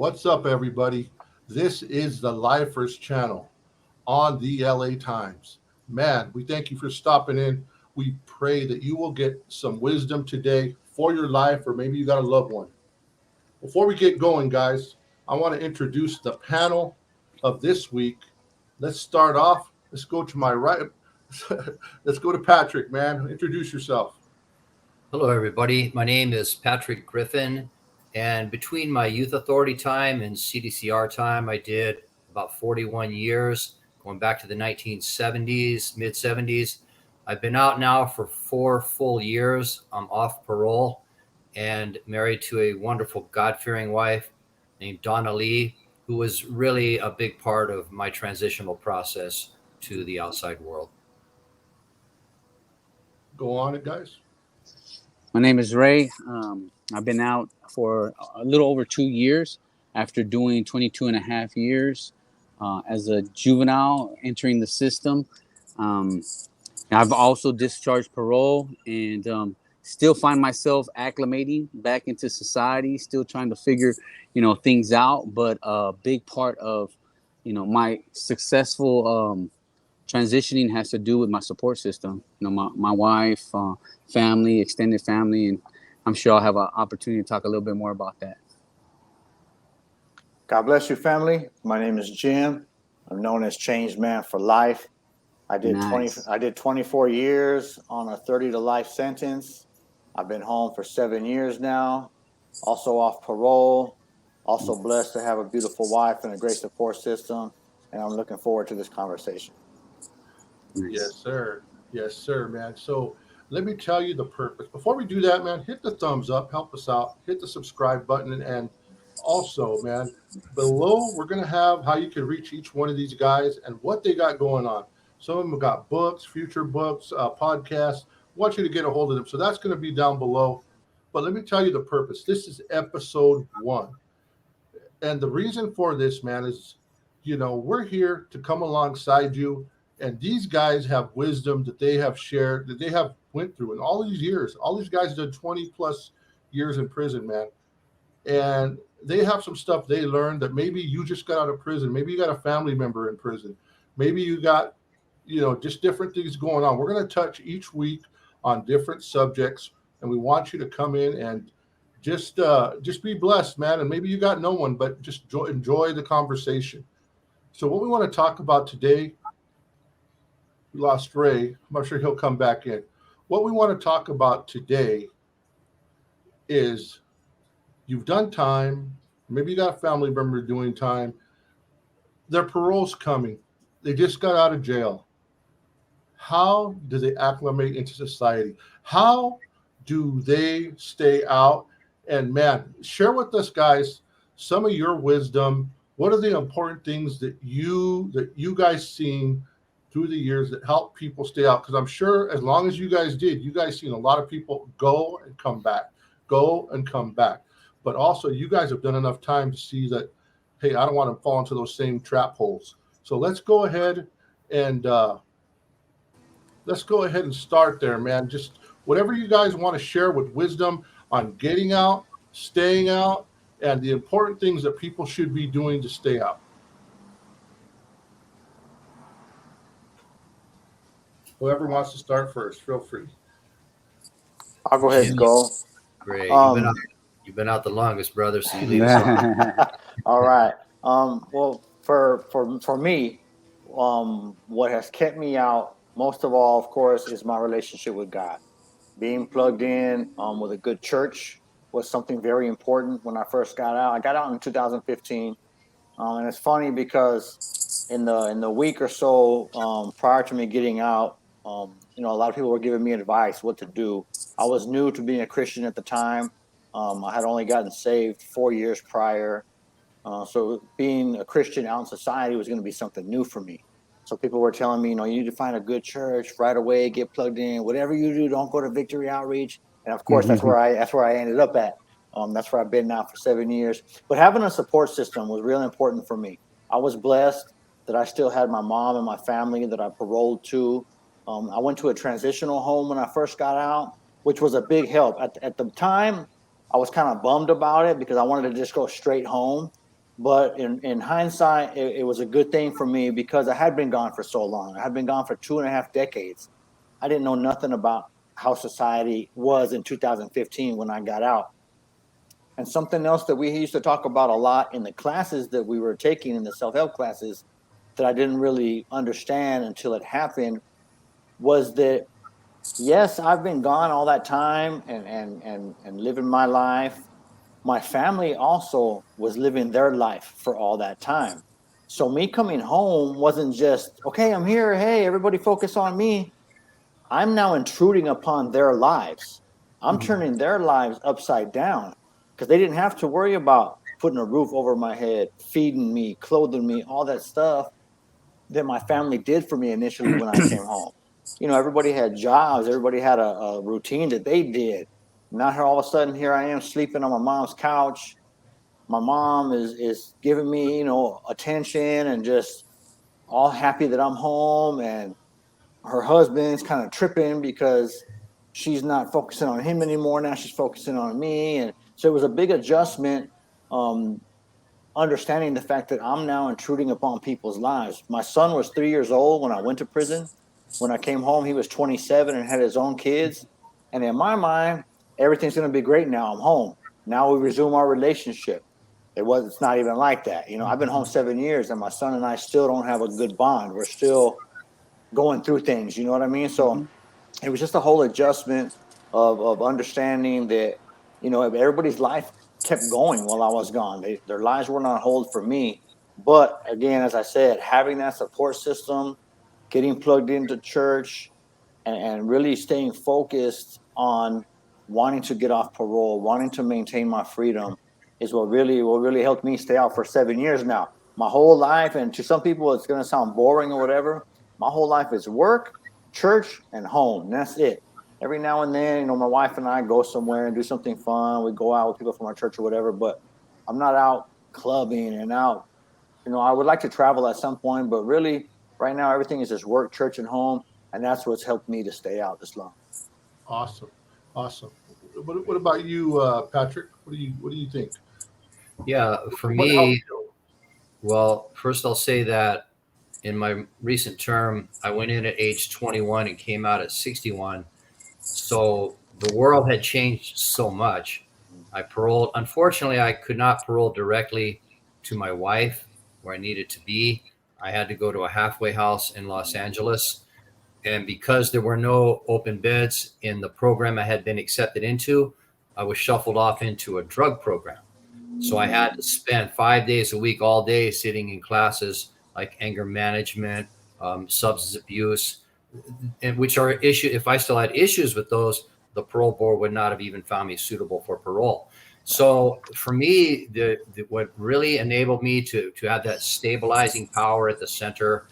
What's up, everybody? This is the Lifers channel on the LA Times. Man, we thank you for stopping in. We pray that you will get some wisdom today for your life, or maybe you got a loved one. Before we get going, guys, I want to introduce the panel of this week. Let's start off. Let's go to my right. Let's go to Patrick, man. Introduce yourself. Hello, everybody. My name is Patrick Griffin, and between my youth authority time and CDCR time, I did about 41 years, going back to the 1970s, mid 70s. I've been out now for 4 full years. I'm off parole and married to a wonderful God-fearing wife named Donna Lee, who was really a big part of my transitional process to the outside world. Go on it, guys. My name is Ray. I've been out for a little over 2 years after doing 22 and a half years as a juvenile entering the system. I've also discharged parole and still find myself acclimating back into society, still trying to figure, things out. But a big part of, my successful transitioning has to do with my support system. My wife, family, extended family, and I'm sure I'll have an opportunity to talk a little bit more about that. God bless you, family. My name is Jim. I'm known as Changed Man for Life. I did Nice. I did 24 years on a 30 to life sentence. I've been home for 7 years now. Also off parole. Also blessed to have a beautiful wife and a great support system. And I'm looking forward to this conversation. Nice. Yes, sir. Yes, sir, man. So let me tell you the purpose. Before we do that, man, hit the thumbs up, help us out, hit the subscribe button, and also, man, below we're gonna have how you can reach each one of these guys and what they got going on. Some of them got books, future books, podcasts. I want you to get a hold of them. So that's going to be down below. But let me tell you the purpose. This is episode 1. And the reason for this, man, is, we're here to come alongside you. And these guys have wisdom that they have shared, that they have went through in all these years. All these guys did 20 plus years in prison, man. And they have some stuff they learned that maybe you just got out of prison. Maybe you got a family member in prison. Maybe you got, just different things going on. We're going to touch each week on different subjects, and we want you to come in and just be blessed, man. And maybe you got no one, but just enjoy the conversation. So what we want to talk about today, we lost Ray. I'm not sure he'll come back in. What we want to talk about today is you've done time. Maybe you got a family member doing time. Their parole's coming. They just got out of jail. How do they acclimate into society? How do they stay out? And man, share with us, guys, some of your wisdom. What are the important things that you guys seen through the years that help people stay out? Because I'm sure as long as you guys did, you guys seen a lot of people go and come back. But also you guys have done enough time to see that, hey, I don't want to fall into those same trap holes. So let's go ahead and start there, man. Just whatever you guys want to share with wisdom on getting out, staying out, and the important things that people should be doing to stay out. Whoever wants to start first, feel free. I'll go ahead and go. Great. You've been out the longest, brother, so you lead us on. All right. Well, for me, what has kept me out most of all, of course, is my relationship with God. Being plugged in with a good church was something very important when I first got out. I got out in 2015, and it's funny because in the week or so prior to me getting out, a lot of people were giving me advice what to do. I was new to being a Christian at the time. I had only gotten saved 4 years prior. So being a Christian out in society was going to be something new for me. So people were telling me, you need to find a good church right away, get plugged in. Whatever you do, don't go to Victory Outreach. And of course, that's where I ended up at. That's where I've been now for 7 years. But having a support system was really important for me. I was blessed that I still had my mom and my family that I paroled to. I went to a transitional home when I first got out, which was a big help. At the time, I was kind of bummed about it because I wanted to just go straight home. But in hindsight, it was a good thing for me because I had been gone for so long. I had been gone for 2.5 decades. I didn't know nothing about how society was in 2015 when I got out. And something else that we used to talk about a lot in the classes that we were taking in the self-help classes that I didn't really understand until it happened was that yes, I've been gone all that time and living my life. My family also was living their life for all that time. So me coming home wasn't just, okay, I'm here. Hey, everybody focus on me. I'm now intruding upon their lives. I'm turning their lives upside down because they didn't have to worry about putting a roof over my head, feeding me, clothing me, all that stuff that my family did for me initially when I came home. You know, everybody had jobs, everybody had a routine that they did. Now here all of a sudden here I am sleeping on my mom's couch. My mom is giving me, you know, attention and just all happy that I'm home, and her husband's kind of tripping because she's not focusing on him anymore. Now she's focusing on me. And so it was a big adjustment, um, understanding the fact that I'm now intruding upon people's lives. My son was 3 years old when I went to prison. When I came home, he was 27 and had his own kids. And in my mind, everything's going to be great now. I'm home. Now we resume our relationship. It's not even like that. You know, I've been home 7 years and my son and I still don't have a good bond. We're still going through things. You know what I mean? So it was just a whole adjustment of understanding that, you know, everybody's life kept going while I was gone. Their lives weren't on hold for me. But again, as I said, having that support system, getting plugged into church, and really staying focused on wanting to get off parole, wanting to maintain my freedom is what really helped me stay out for 7 years now. My whole life, and to some people it's gonna sound boring or whatever, my whole life is work, church, and home. And that's it. Every now and then, you know, my wife and I go somewhere and do something fun. We go out with people from our church or whatever, but I'm not out clubbing and out. You know, I would like to travel at some point, but really right now everything is just work, church, and home. And that's what's helped me to stay out this long. Awesome, awesome. What about you, Patrick? What do you think? Yeah, for What helped me, you? well, first I'll say that in my recent term, I went in at age 21 and came out at 61. So the world had changed so much. I paroled. Unfortunately, I could not parole directly to my wife where I needed to be. I had to go to a halfway house in Los Angeles. And because there were no open beds in the program I had been accepted into, I was shuffled off into a drug program. So I had to spend 5 days a week, all day, sitting in classes like anger management, substance abuse, and which are issue. If I still had issues with those, the parole board would not have even found me suitable for parole. So for me, what really enabled me to have that stabilizing power at the center,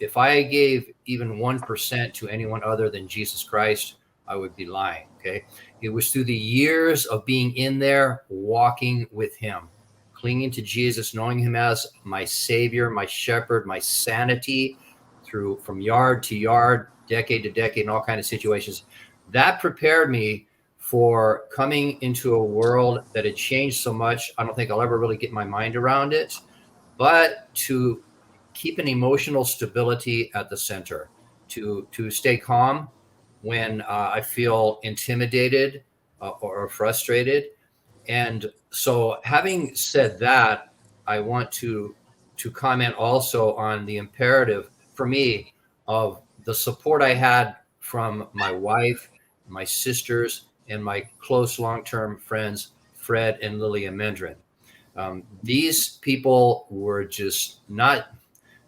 if I gave even 1% to anyone other than Jesus Christ, I would be lying. Okay. It was through the years of being in there, walking with him, clinging to Jesus, knowing him as my savior, my shepherd, my sanity, through from yard to yard, decade to decade, in all kinds of situations. That prepared me for coming into a world that had changed so much. I don't think I'll ever really get my mind around it, but to keep an emotional stability at the center, to stay calm when I feel intimidated or frustrated. And so, having said that, I want to comment also on the imperative for me of the support I had from my wife, my sisters, and my close long-term friends, Fred and Lilia Mendrin. These people were just not,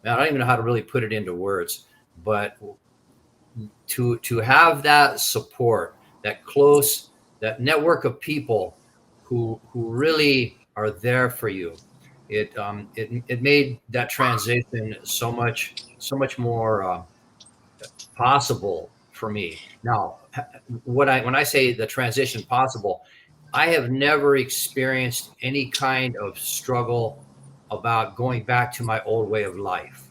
I don't even know how to really put it into words, but to have that support, that close, that network of people who really are there for you, it made that transition so much more possible for me. Now, when I say the transition possible, I have never experienced any kind of struggle about going back to my old way of life.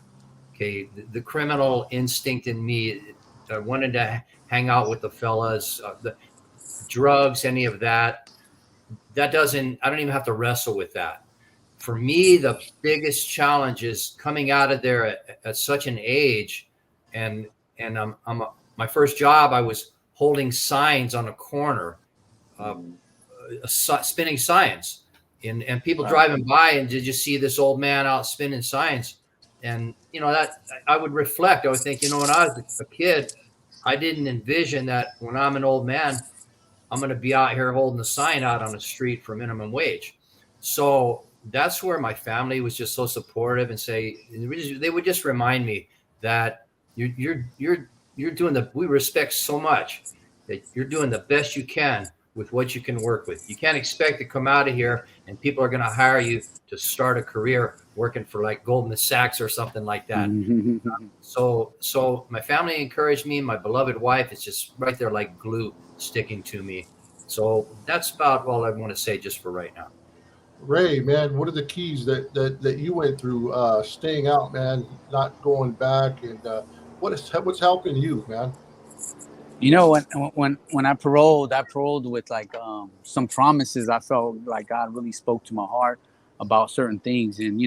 Okay, the criminal instinct in me, I wanted to hang out with the fellas, the drugs, any of that. That doesn't. I don't even have to wrestle with that. for me, the biggest challenge is coming out of there at such an age, and my first job, I was holding signs on a corner, spinning signs, and people driving by, and did you see this old man out spinning signs? And that I would reflect. I would think, when I was a kid, I didn't envision that when I'm an old man, I'm going to be out here holding a sign out on the street for minimum wage. So that's where my family was just so supportive, and they would just remind me that you're doing we respect so much that you're doing the best you can with what you can work with. You can't expect to come out of here and people are going to hire you to start a career working for like Goldman Sachs or something like that. So my family encouraged me. My beloved wife is just right there like glue sticking to me. So that's about all I want to say just for right now. Ray, man, what are the keys that you went through, staying out, man, not going back, and what's helping you, man? When I paroled with like some promises. I felt like God really spoke to my heart about certain things, and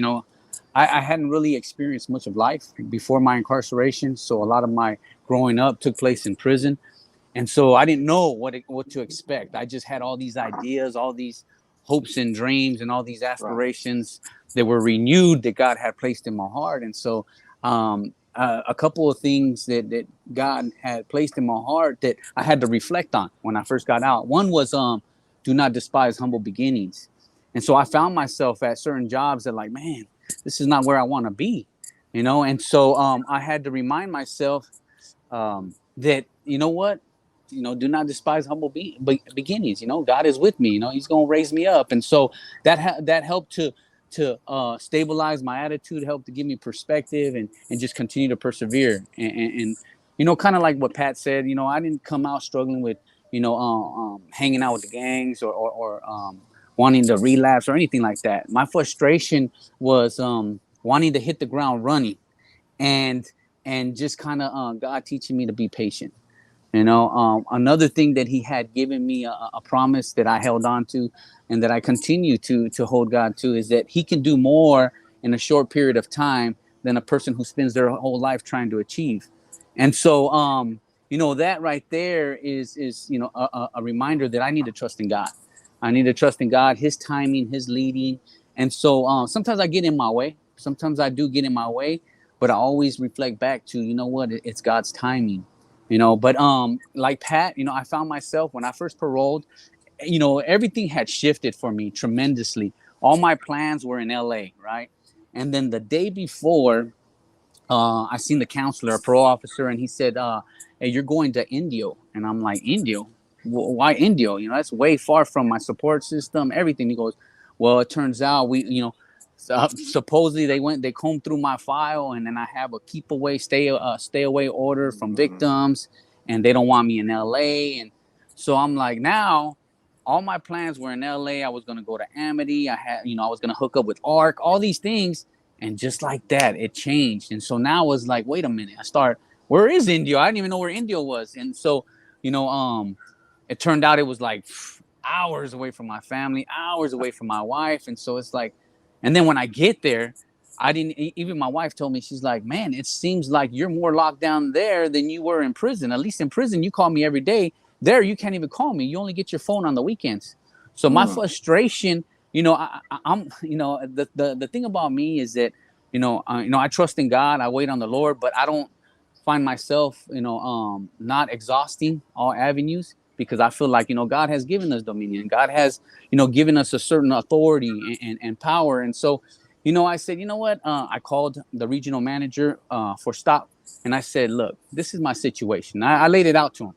I hadn't really experienced much of life before my incarceration, so a lot of my growing up took place in prison, and so I didn't know what to expect. I just had all these ideas, all these hopes and dreams, and all these aspirations that were renewed that God had placed in my heart, and so a couple of things that God had placed in my heart that I had to reflect on when I first got out. One was do not despise humble beginnings. And so I found myself at certain jobs that like, man, this is not where I want to be, And so I had to remind myself that, do not despise humble beginnings. God is with me. He's going to raise me up. And so that helped to stabilize my attitude, help to give me perspective, and just continue to persevere. And kind of like what Pat said, I didn't come out struggling with, hanging out with the gangs or wanting to relapse or anything like that. My frustration was wanting to hit the ground running, and just kind of God teaching me to be patient. Another thing that he had given me a promise that I held on to, and that I continue to hold God to, is that he can do more in a short period of time than a person who spends their whole life trying to achieve. And so, that right there is a reminder that I need to trust in God. I need to trust in God, his timing, his leading. And so sometimes I get in my way. Sometimes I do get in my way, but I always reflect back to, it's God's timing. But like Pat, I found myself when I first paroled, everything had shifted for me tremendously. All my plans were in LA, right? And then the day before, I seen the counselor, a parole officer, and he said, hey, you're going to Indio. And I'm like, Indio? Why Indio? That's way far from my support system, everything. He goes, well, it turns out supposedly they combed through my file, and then I have a stay away order from victims, and they don't want me in LA. And so I'm like, now all my plans were in LA. I was going to go to Amity. I was going to hook up with ARC, all these things. And just like that, it changed. And so now I was like, wait a minute, where is Indio? I didn't even know where Indio was. And so, it turned out it was like hours away from my family, hours away from my wife. And so it's like, and then when I get there, even my wife told me, she's like, man, it seems like you're more locked down there than you were in prison. At least in prison, you call me every day. There, you can't even call me. You only get your phone on the weekends. So my frustration, I'm, the thing about me is that, I trust in God. I wait on the Lord, but I don't find myself, not exhausting all avenues, because I feel like, God has given us dominion. God has, given us a certain authority and power. And so, I said, what? I called the regional manager for stop. And I said, look, this is my situation. I laid it out to him.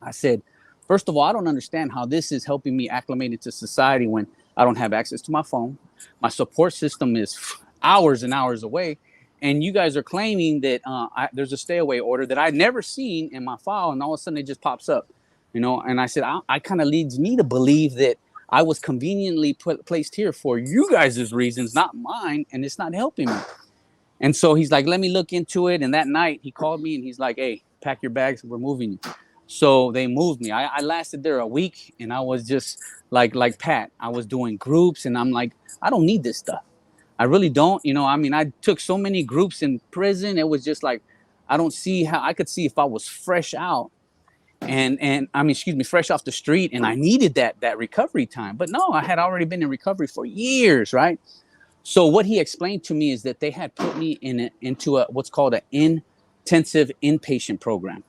I said, first of all, I don't understand how this is helping me acclimate into society when I don't have access to my phone. My support system is hours and hours away. And you guys are claiming that there's a stay away order that I'd never seen in my file. And all of a sudden it just pops up, And I said, I kind of leads me to believe that I was conveniently placed here for you guys' reasons, not mine. And it's not helping me. And so he's like, let me look into it. And that night he called me and he's like, hey, pack your bags. We're moving you. So they moved me. I lasted there a week, and I was just like Pat. I was doing groups, and I'm like, I don't need this stuff. I really don't. I mean, I took so many groups in prison. It was just like, I don't see how I could see if I was fresh out and I mean, excuse me, fresh off the street, and I needed that recovery time. But no, I had already been in recovery for years, right? So what he explained to me is that they had put me into what's called an intensive inpatient program.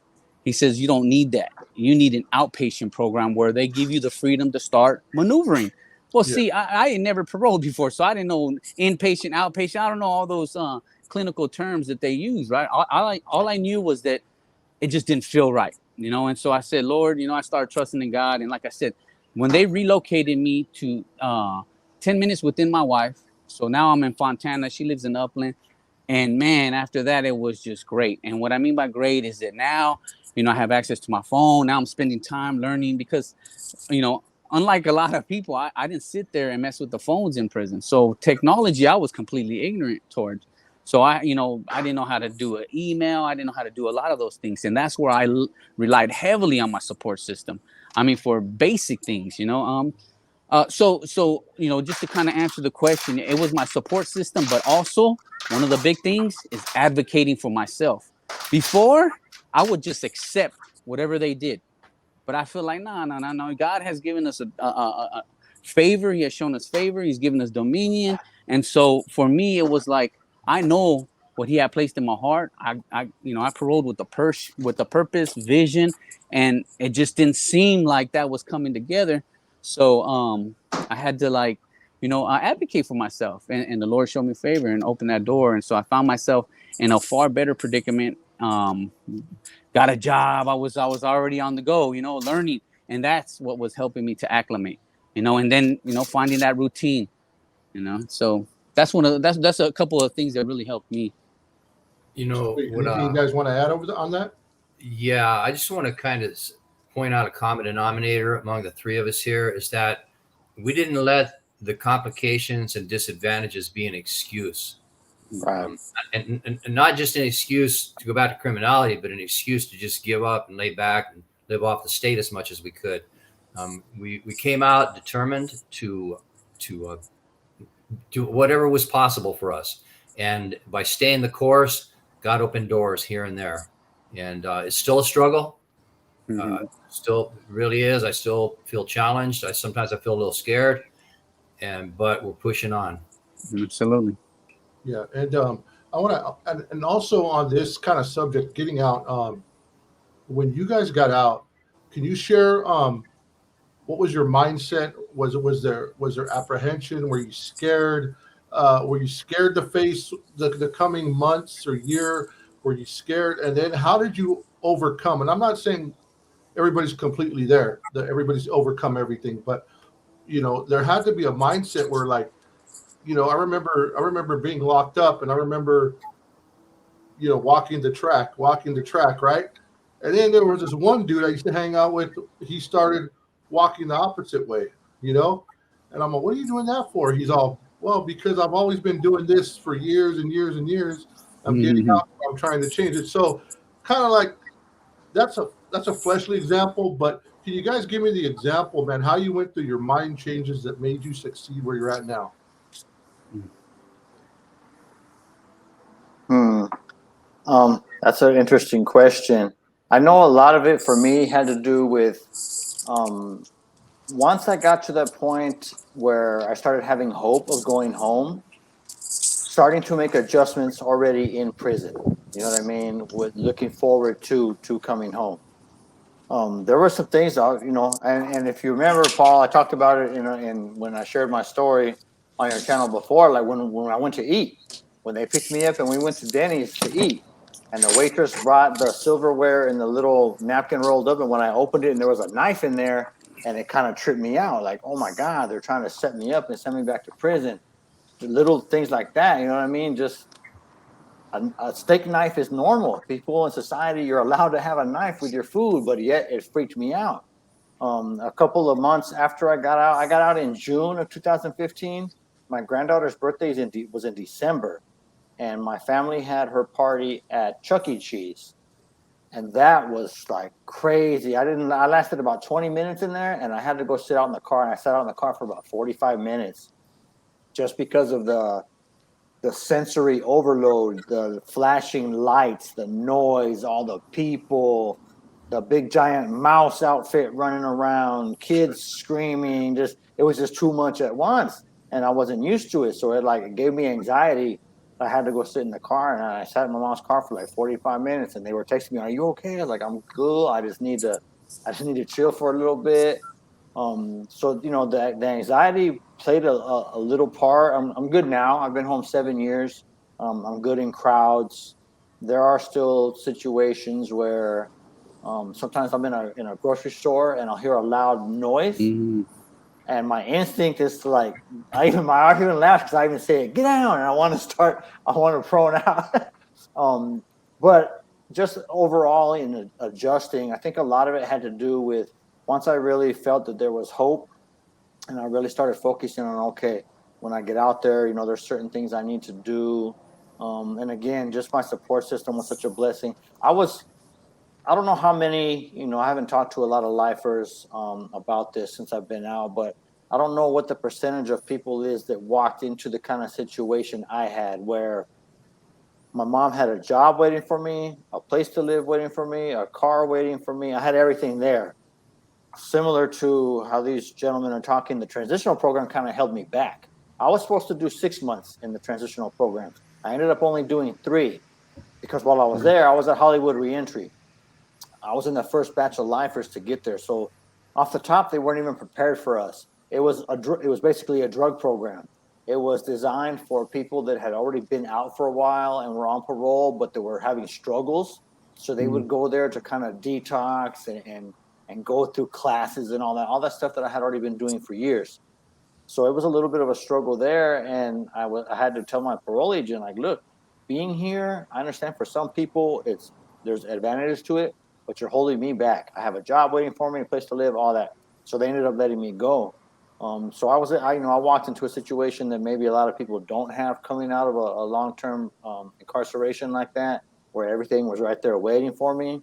He says you don't need that. You need an outpatient program where they give you the freedom to start maneuvering. Well, Yeah. see, I had never paroled before, so I didn't know inpatient, outpatient. I don't know all those clinical terms that they use, right? All I knew was that it just didn't feel right, And so I said, Lord, I started trusting in God. And like I said, when they relocated me to 10 minutes within my wife, so now I'm in Fontana. She lives in Upland. And man, after that, it was just great. And what I mean by great is that now, I have access to my phone. Now I'm spending time learning because, unlike a lot of people, I didn't sit there and mess with the phones in prison. So technology, I was completely ignorant towards. So I didn't know how to do an email. I didn't know how to do a lot of those things. And that's where I relied heavily on my support system. I mean, for basic things, So just to kind of answer the question, it was my support system, but also one of the big things is advocating for myself. Before, I would just accept whatever they did, but I feel like no. God has given us a favor. He has shown us favor. He's given us dominion, and so for me, it was like I know what He had placed in my heart. I paroled with the purpose, vision, and it just didn't seem like that was coming together. So I had to advocate for myself, and the Lord showed me favor and opened that door, and so I found myself in a far better predicament. Got a job. I was already on the go, learning, and that's what was helping me to acclimate, and then finding that routine, So that's that's a couple of things that really helped me. Sweet. Anything you guys want to add on that? Yeah, I just want to kind of point out a common denominator among the three of us here is that we didn't let the complications and disadvantages be an excuse. Right. And not just an excuse to go back to criminality, but an excuse to just give up and lay back and live off the state as much as we could. We came out determined to do whatever was possible for us. And by staying the course, God opened doors here and there. And it's still a struggle. Still really is. I still feel challenged. Sometimes I feel a little scared, but we're pushing on. Absolutely. Yeah, and I want to, and also on this kind of subject, getting out. When you guys got out, can you share what was your mindset? Was there apprehension? Were you scared? Were you scared to face the coming months or year? Were you scared? And then how did you overcome? And I'm not saying everybody's completely there, that everybody's overcome everything, but there had to be a mindset where I remember being locked up, and I remember walking the track, right? And then there was this one dude I used to hang out with. He started walking the opposite way, and I'm like, what are you doing that for? He's all, well, because I've always been doing this for years and years and years. I'm getting out. I'm trying to change it. So kind of like that's a fleshly example, but can you guys give me the example, man, how you went through your mind changes that made you succeed where you're at now? That's an interesting question. I know a lot of it for me had to do with once I got to that point where I started having hope of going home, starting to make adjustments already in prison. You know what I mean? With looking forward to coming home. There were some things, and if you remember, Paul, I talked about it in when I shared my story on your channel before, like when I went to eat, when they picked me up and we went to Denny's to eat, and the waitress brought the silverware in the little napkin rolled up, and when I opened it and there was a knife in there, and it kind of tripped me out, like, oh my God, they're trying to set me up and send me back to prison. Little things like that, you know what I mean? Just a steak knife is normal. People in society, you're allowed to have a knife with your food, but yet it freaked me out. A couple of months after I got out in June of 2015. My granddaughter's birthday was in December, and my family had her party at Chuck E. Cheese. And that was like crazy. I lasted about 20 minutes in there, and I had to go sit out in the car, and I sat out in the car for about 45 minutes just because of the sensory overload, the flashing lights, the noise, all the people, the big giant mouse outfit running around, kids screaming. It was just too much at once, and I wasn't used to it. So it gave me anxiety. I had to go sit in the car, and I sat in my mom's car for like 45 minutes, and they were texting me, "Are you okay?" I was like, "I'm good. I just need to chill for a little bit." So the anxiety played a little part. I'm good now. I've been home 7 years. I'm good in crowds. There are still situations where sometimes I'm in a grocery store and I'll hear a loud noise, and my instinct is to I even laugh because I even say, "Get down," and I want to prone out. But just overall in adjusting, I think a lot of it had to do with once I really felt that there was hope, and I really started focusing on, okay, when I get out there, there's certain things I need to do. And again, just my support system was such a blessing. I don't know how many, I haven't talked to a lot of lifers about this since I've been out, but I don't know what the percentage of people is that walked into the kind of situation I had, where my mom had a job waiting for me, a place to live waiting for me, a car waiting for me. I had everything there. Similar to how these gentlemen are talking, the transitional program kind of held me back. I was supposed to do 6 months in the transitional program. I ended up only doing 3 because while I was there, I was at Hollywood Reentry. I was in the first batch of lifers to get there. So off the top, they weren't even prepared for us. It was basically a drug program. It was designed for people that had already been out for a while and were on parole, but they were having struggles. So they would go there to kind of detox and go through classes and all that stuff that I had already been doing for years. So it was a little bit of a struggle there. And I had to tell my parole agent, like, look, being here, I understand for some people there's advantages to it, but you're holding me back. I have a job waiting for me, a place to live, all that. So they ended up letting me go. So I walked into a situation that maybe a lot of people don't have coming out of a long-term incarceration like that, where everything was right there waiting for me.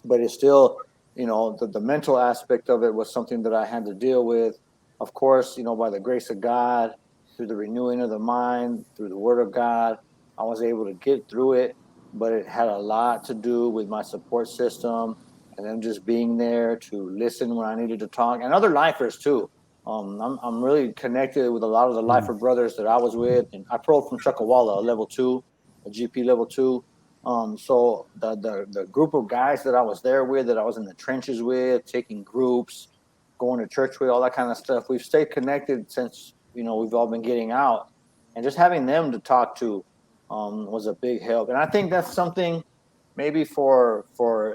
But it's still, the mental aspect of it was something that I had to deal with. Of course, by the grace of God, through the renewing of the mind, through the Word of God, I was able to get through it. But it had a lot to do with my support system and them just being there to listen when I needed to talk, and other lifers too. I'm really connected with a lot of the lifer brothers that I was with, and I paroled from Chuckawalla, a level 2, a GP level 2. So the group of guys that I was there with, that I was in the trenches with, taking groups, going to church with, all that kind of stuff, we've stayed connected since we've all been getting out, and just having them to talk to was a big help. And I think that's something maybe for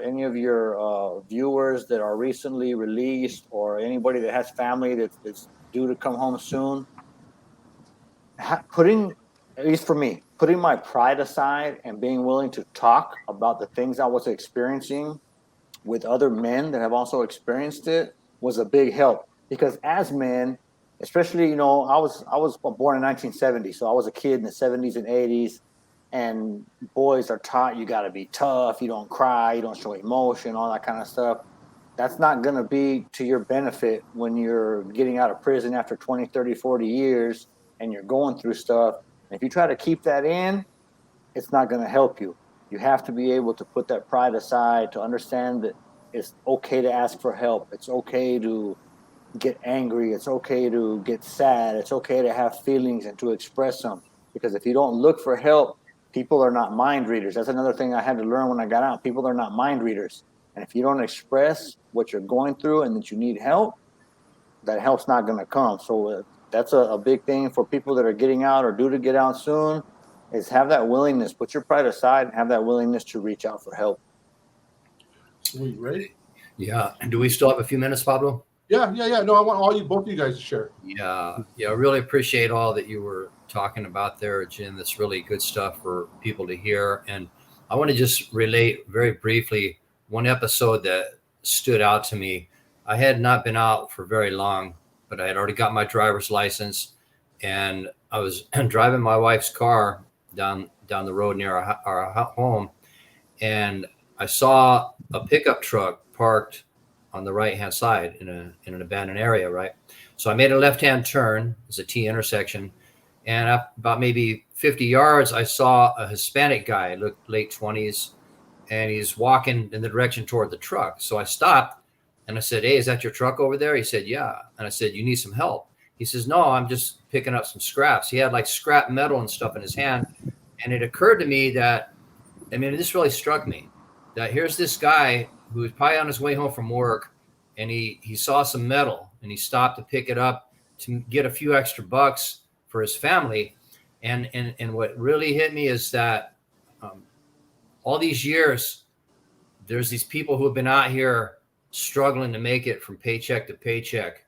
any of your viewers that are recently released, or anybody that has family that's due to come home soon. Putting, at least for me, putting my pride aside and being willing to talk about the things I was experiencing with other men that have also experienced it was a big help. Because as men, especially, I was born in 1970, so I was a kid in the 70s and 80s, and boys are taught you got to be tough, you don't cry, you don't show emotion, all that kind of stuff. That's not going to be to your benefit when you're getting out of prison after 20, 30, 40 years and you're going through stuff. And if you try to keep that in, it's not going to help you. You have to be able to put that pride aside, to understand that it's okay to ask for help. It's okay to get angry. It's okay to get sad. It's okay to have feelings and to express them. Because if you don't look for help, people are not mind readers. That's another thing I had to learn when I got out. People are not mind readers. And if you don't express what you're going through and that you need help, that help's not going to come. So that's a big thing for people that are getting out or due to get out soon, is have that willingness. Put your pride aside and have that willingness to reach out for help. Sweet, right? Yeah. Do we still have a few minutes, Pablo? Yeah. No, I want both of you guys to share. Yeah. I really appreciate all that you were talking about there, Jim. That's really good stuff for people to hear. And I want to just relate very briefly one episode that stood out to me. I had not been out for very long, but I had already got my driver's license, and I was driving my wife's car down the road near our home, and I saw a pickup truck parked on the right-hand side in an abandoned area, right? So I made a left-hand turn. It's a T intersection. And up about maybe 50 yards, I saw a Hispanic guy, looked late 20s, and he's walking in the direction toward the truck. So I stopped and I said, "Hey, is that your truck over there?" He said, "Yeah." And I said, "You need some help?" He says, "No, I'm just picking up some scraps." He had like scrap metal and stuff in his hand. And it occurred to me that, I mean, this really struck me, that here's this guy who was probably on his way home from work, and he saw some metal and he stopped to pick it up to get a few extra bucks for his family. And what really hit me is that all these years, there's these people who have been out here struggling to make it from paycheck to paycheck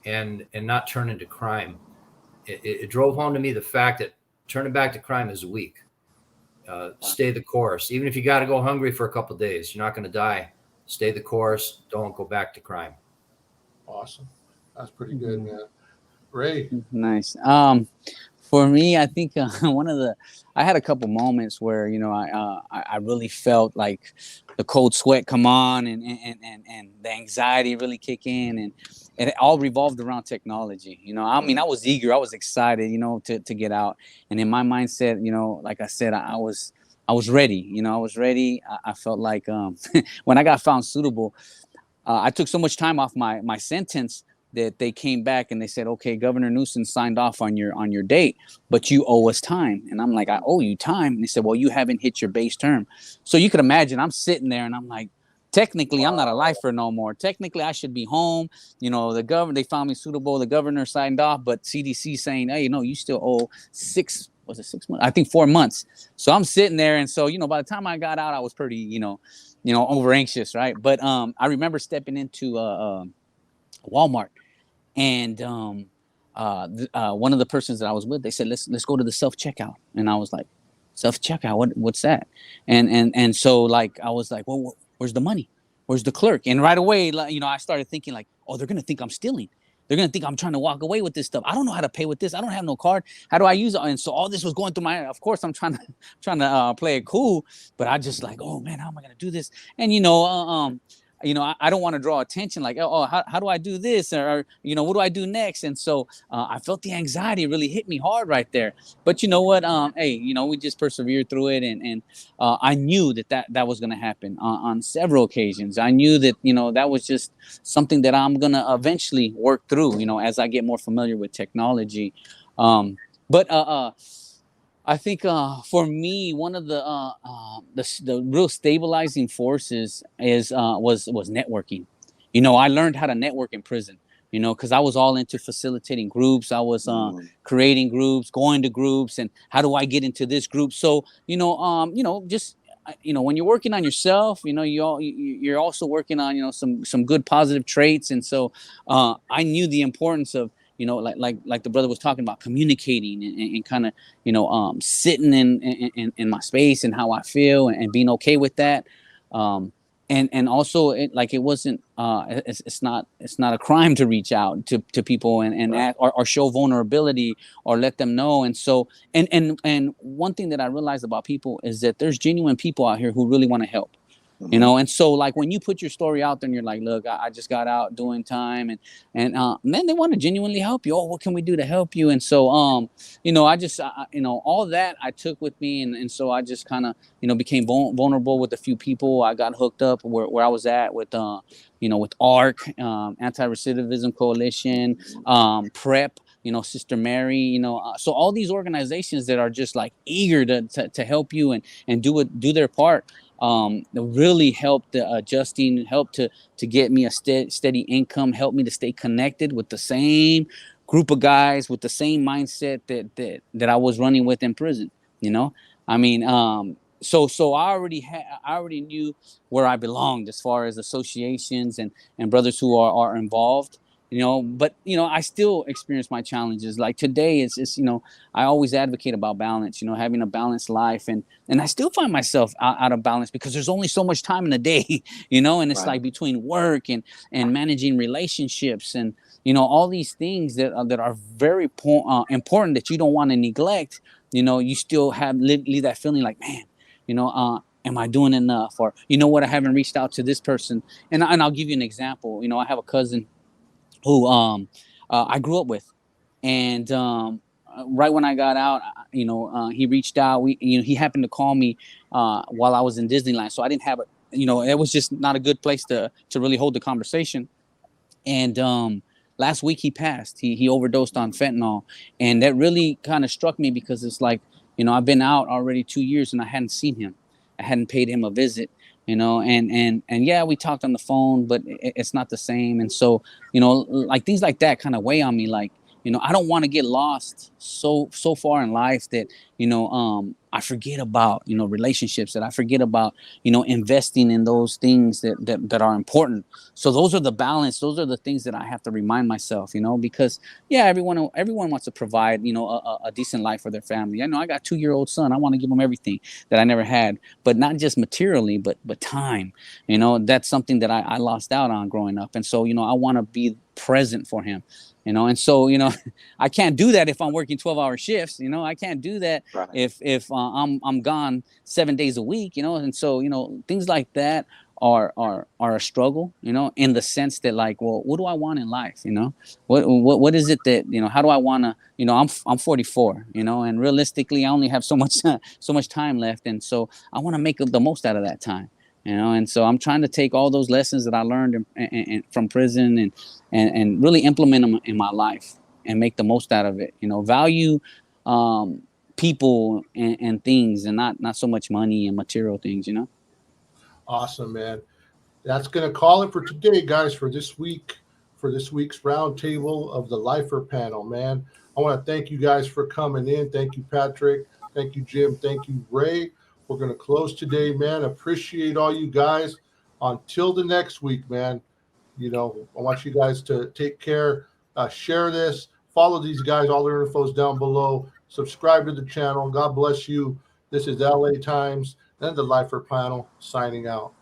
and not turn into crime. It drove home to me the fact that turning back to crime is weak. Stay the course. Even if you got to go hungry for a couple of days, you're not going to die. Stay the course. Don't go back to crime. Awesome. That's pretty good, man. Ray. Nice. For me, I think I had a couple moments where, you know, I really felt like the cold sweat come on and the anxiety really kick in, and it all revolved around technology. You know, I mean, I was eager, I was excited, you know, to get out. And in my mindset, you know, like I said, I was ready, you know, I was ready. I felt like when I got found suitable, I took so much time off my sentence that they came back and they said, "Okay, Governor Newsom signed off on your date, but you owe us time." And I'm like, "I owe you time?" And they said, "Well, you haven't hit your base term." So you could imagine I'm sitting there and I'm like, technically, I'm not a lifer no more. Technically, I should be home. You know, the governor, they found me suitable. The governor signed off, but CDC saying, "Hey, no, you still owe 6 months? I think 4 months." So I'm sitting there. And so, you know, by the time I got out, I was pretty, you know, over anxious. Right. But I remember stepping into Walmart, and one of the persons that I was with, they said, let's go to the self-checkout. And I was like, self-checkout, what's that? And so, like, I was like, well, where's the money? Where's the clerk? And right away, like, you know, I started thinking like, oh, they're gonna think I'm stealing. They're gonna think I'm trying to walk away with this stuff. I don't know how to pay with this. I don't have no card. How do I use it? And so all this was going through my. Of course, I'm trying to play it cool, but I just like, oh man, how am I gonna do this? And I don't want to draw attention, like, oh, how do I do this? Or, you know, what do I do next? And so I felt the anxiety really hit me hard right there. But you know what? Hey, you know, we just persevered through it. And I knew that was going to happen on several occasions. I knew that, you know, that was just something that I'm going to eventually work through, you know, as I get more familiar with technology. But I think for me, one of the real stabilizing forces was networking. You know, I learned how to network in prison. You know, because I was all into facilitating groups. I was creating groups, going to groups, and how do I get into this group? So just when you're working on yourself, you know, you're also working on, you know, some good positive traits. And so I knew the importance of, you know, like the brother was talking about, communicating and kind of, you know, sitting in my space and how I feel, and being okay with that. And also, it wasn't it's not a crime to reach out to people and Right. act, or show vulnerability, or let them know. And so and one thing that I realized about people is that there's genuine people out here who really want to help. You know, and so, like, when you put your story out there and you're like, look, I just got out doing time, and then they want to genuinely help you. Oh, what can we do to help you? And so, you know, I just, all that I took with me. And so I just kind of, you know, became vulnerable with a few people. I got hooked up where I was at with, with ARC, Anti-Recidivism Coalition, PrEP, you know, Sister Mary, you know, so all these organizations that are just like eager to help you and do their part. Really helped adjusting, helped to get me a steady income, helped me to stay connected with the same group of guys with the same mindset that I was running with in prison. You know, I mean, so I already knew where I belonged as far as associations and brothers who are involved. You know, but, you know, I still experience my challenges. Like today, it's you know, I always advocate about balance, you know, having a balanced life. And I still find myself out of balance because there's only so much time in a day, you know, and it's Right. like between work and managing relationships and, you know, all these things that are very important that you don't want to neglect. You know, you still leave that feeling like, man, you know, am I doing enough? Or, you know what, I haven't reached out to this person. And I'll give you an example. You know, I have a cousin who I grew up with, and right when I got out, he reached out. He happened to call me while I was in Disneyland, so I didn't have a, it was just not a good place to really hold the conversation. And last week he passed. He overdosed on fentanyl, and that really kind of struck me because it's like, I've been out already 2 years and I hadn't seen him. I hadn't paid him a visit, and yeah, we talked on the phone, but it's not the same. And so, like things like that kind of weigh on me. Like, I don't want to get lost so far in life that, I forget about, relationships, that I forget about, investing in those things that are important. So those are the balance. Those are the things that I have to remind myself, because yeah, everyone wants to provide, a decent life for their family. I know I got a 2-year-old son. I want to give him everything that I never had, but not just materially, but time. That's something that I lost out on growing up. And so, I want to be present for him. And so, I can't do that if I'm working 12-hour shifts. I can't do that Right. if I'm gone 7 days a week. And so, things like that are a struggle. In the sense that, like, well, what do I want in life? What is it that, how do I want to? I'm 44. And realistically, I only have so much time left, and so I want to make the most out of that time. And so I'm trying to take all those lessons that I learned from prison and really implement them in my life and make the most out of it. Value people and things, and not so much money and material things. Awesome, man. That's going to call it for today, guys, for this week's roundtable of the Lifer panel, man. I want to thank you guys for coming in. Thank you, Patrick. Thank you, Jim. Thank you, Ray. We're going to close today, man. Appreciate all you guys. Until the next week, man. I want you guys to take care. Share this. Follow these guys. All their info's down below. Subscribe to the channel. God bless you. This is LA Times and the Lifer panel signing out.